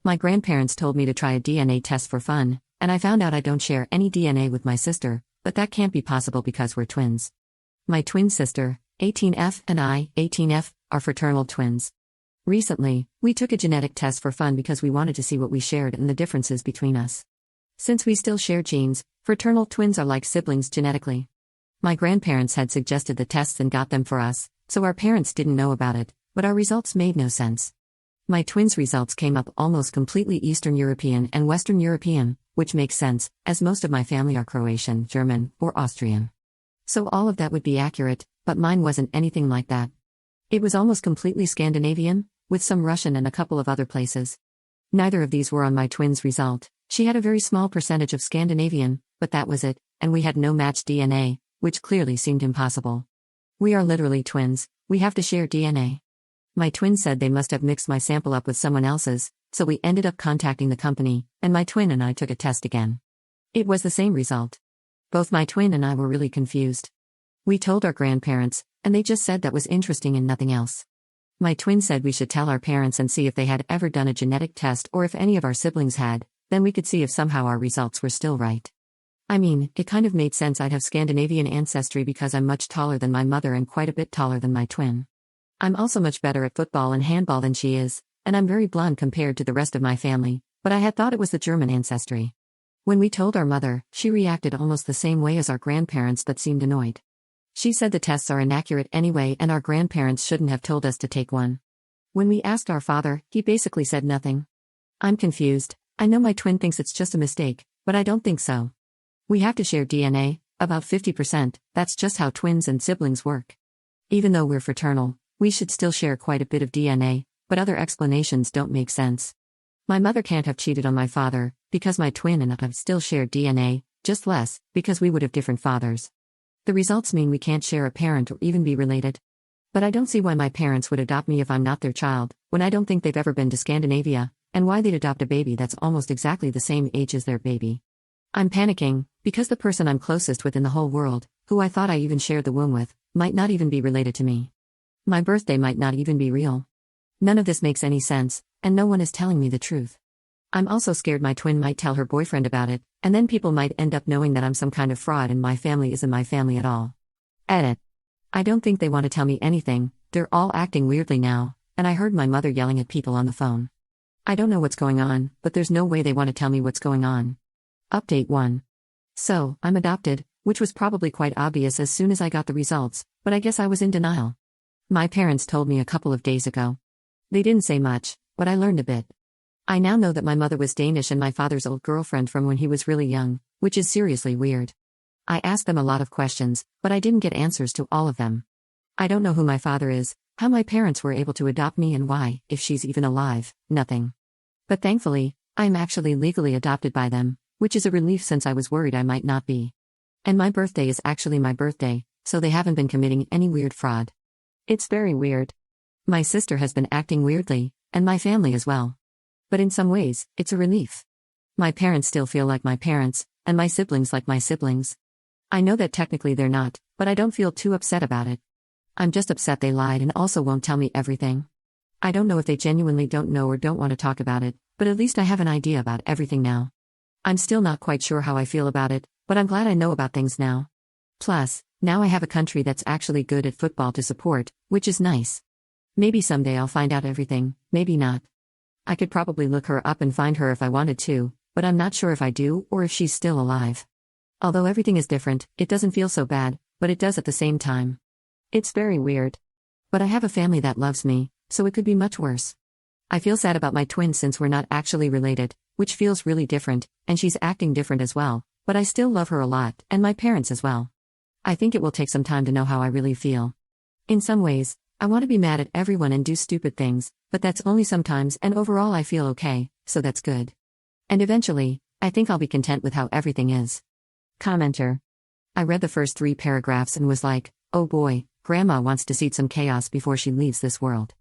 My grandparents told me to try a DNA test for fun, and I found out I don't share any DNA with my sister, but that can't be possible because we're twins. My twin sister, 18F, and I, 18F, are fraternal twins. Recently, we took a genetic test for fun because we wanted to see what we shared and the differences between us. Since we still share genes, fraternal twins are like siblings genetically. My grandparents had suggested the tests and got them for us, so our parents didn't know about it, but our results made no sense. My twins' results came up almost completely Eastern European and Western European, which makes sense, as most of my family are Croatian, German, or Austrian. So all of that would be accurate, but mine wasn't anything like that. It was almost completely Scandinavian, with some Russian and a couple of other places. Neither of these were on my twins' result. She had a very small percentage of Scandinavian, but that was it, and we had no matched DNA, which clearly seemed impossible. We are literally twins, we have to share DNA. My twin said they must have mixed my sample up with someone else's, so we ended up contacting the company, and my twin and I took a test again. It was the same result. Both my twin and I were really confused. We told our grandparents, and they just said that was interesting and nothing else. My twin said we should tell our parents and see if they had ever done a genetic test or if any of our siblings had, then we could see if somehow our results were still right. I mean, it kind of made sense I'd have Scandinavian ancestry because I'm much taller than my mother and quite a bit taller than my twin. I'm also much better at football and handball than she is, and I'm very blonde compared to the rest of my family, but I had thought it was the German ancestry. When we told our mother, she reacted almost the same way as our grandparents but seemed annoyed. She said the tests are inaccurate anyway and our grandparents shouldn't have told us to take one. When we asked our father, he basically said nothing. I'm confused. I know my twin thinks it's just a mistake, but I don't think so. We have to share DNA, about 50%, that's just how twins and siblings work. Even though we're fraternal, we should still share quite a bit of DNA, but other explanations don't make sense. My mother can't have cheated on my father, because my twin and I have still shared DNA, just less, because we would have different fathers. The results mean we can't share a parent or even be related. But I don't see why my parents would adopt me if I'm not their child, when I don't think they've ever been to Scandinavia, and why they'd adopt a baby that's almost exactly the same age as their baby. I'm panicking, because the person I'm closest with in the whole world, who I thought I even shared the womb with, might not even be related to me. My birthday might not even be real. None of this makes any sense, and no one is telling me the truth. I'm also scared my twin might tell her boyfriend about it, and then people might end up knowing that I'm some kind of fraud and my family isn't my family at all. Edit. I don't think they want to tell me anything, they're all acting weirdly now, and I heard my mother yelling at people on the phone. I don't know what's going on, but there's no way they want to tell me what's going on. Update 1. So, I'm adopted, which was probably quite obvious as soon as I got the results, but I guess I was in denial. My parents told me a couple of days ago. They didn't say much, but I learned a bit. I now know that my mother was Danish and my father's old girlfriend from when he was really young, which is seriously weird. I asked them a lot of questions, but I didn't get answers to all of them. I don't know who my father is, how my parents were able to adopt me and why, if she's even alive, nothing. But thankfully, I'm actually legally adopted by them, which is a relief since I was worried I might not be. And my birthday is actually my birthday, so they haven't been committing any weird fraud. It's very weird. My sister has been acting weirdly, and my family as well. But in some ways, it's a relief. My parents still feel like my parents, and my siblings like my siblings. I know that technically they're not, but I don't feel too upset about it. I'm just upset they lied and also won't tell me everything. I don't know if they genuinely don't know or don't want to talk about it, but at least I have an idea about everything now. I'm still not quite sure how I feel about it, but I'm glad I know about things now. Plus, now I have a country that's actually good at football to support, which is nice. Maybe someday I'll find out everything, maybe not. I could probably look her up and find her if I wanted to, but I'm not sure if I do or if she's still alive. Although everything is different, it doesn't feel so bad, but it does at the same time. It's very weird. But I have a family that loves me, so it could be much worse. I feel sad about my twin since we're not actually related, which feels really different, and she's acting different as well, but I still love her a lot, and my parents as well. I think it will take some time to know how I really feel. In some ways, I want to be mad at everyone and do stupid things, but that's only sometimes and overall I feel okay, so that's good. And eventually, I think I'll be content with how everything is. Commenter. I read the first 3 paragraphs and was like, oh boy, Grandma wants to seed some chaos before she leaves this world.